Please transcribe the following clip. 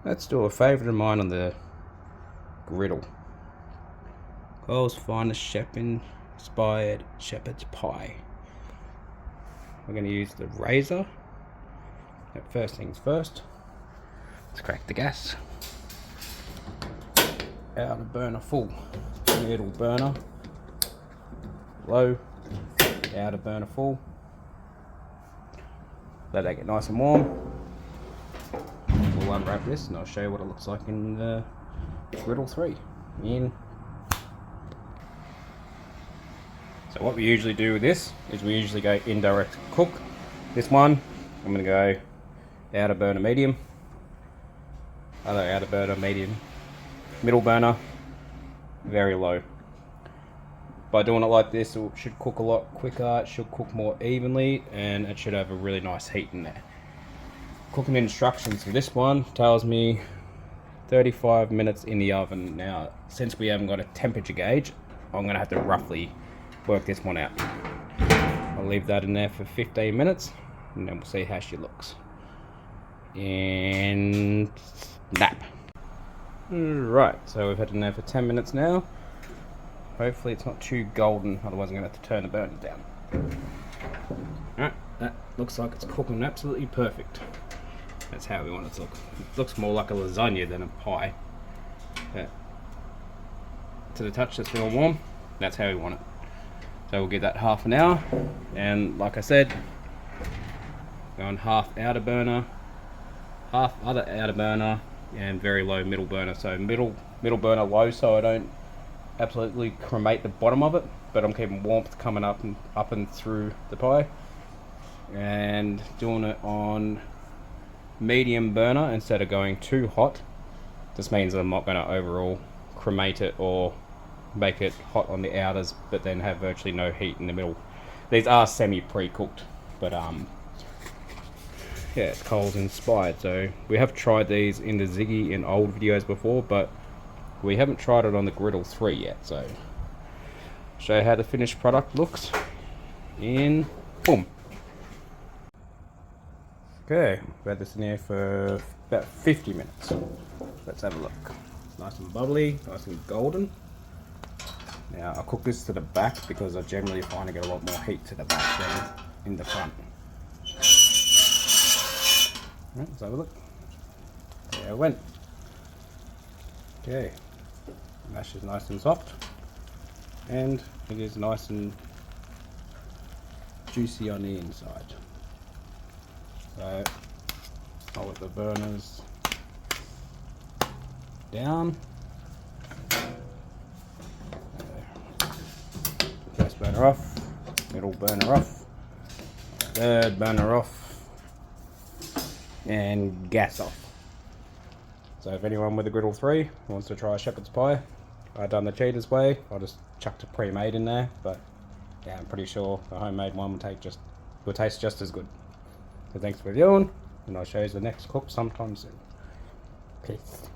Let's do a favourite of mine on the griddle. Cole's finest Sheppards-inspired shepherd's pie. We're going to use the razor. First things first, let's crack the gas. Outer burner full, middle burner low, outer burner full. Let that get nice and warm. We'll unwrap this and I'll show you what it looks like in the griddle 3. So what we usually do with this is we usually go indirect cook. This one, I'm going to go outer burner medium, other outer burner medium, middle burner very low. By doing it like this, it should cook a lot quicker, it should cook more evenly, and it should have a really nice heat in there. Cooking instructions for this one tells me 35 minutes in the oven. Now, since we haven't got a temperature gauge, I'm going to have to roughly work this one out. I'll leave that in there for 15 minutes, and then we'll see how she looks. And snap. Right, so we've had it in there for 10 minutes now. Hopefully it's not too golden, otherwise I'm going to have to turn the burner down. Alright, that looks like it's cooking absolutely perfect. That's how we want it to look. It looks more like a lasagna than a pie. But to the touch, that's real warm. That's how we want it. So we'll give that half an hour, and like I said, going half outer burner, half other outer burner, and very low middle burner. So middle burner low, so I don't absolutely cremate the bottom of it, but I'm keeping warmth coming up and through the pie. And doing it on medium burner instead of going too hot. This means I'm not going to overall cremate it or make it hot on the outers, but then have virtually no heat in the middle. These are semi pre-cooked, but yeah, it's Cole's inspired. So we have tried these in the Ziggy in old videos before, but we haven't tried it on the griddle 3 yet. So show you how the finished product looks in boom. Okay, we've had this in here for about 50 minutes. Let's have a look. It's nice and bubbly, nice and golden. Now I'll cook this to the back because I generally find I get a lot more heat to the back than in the front. Alright, let's have a look. There it went. Okay, mash is nice and soft, and it is nice and juicy on the inside. So I'll let the burners down. First burner off, middle burner off, third burner off, and gas off. So if anyone with a griddle 3 wants to try a shepherd's pie, I've done the cheaters way. I just chucked a pre-made in there, but yeah, I'm pretty sure the homemade one will taste just as good. So thanks for viewing, and I'll show you the next cook sometime soon. Peace.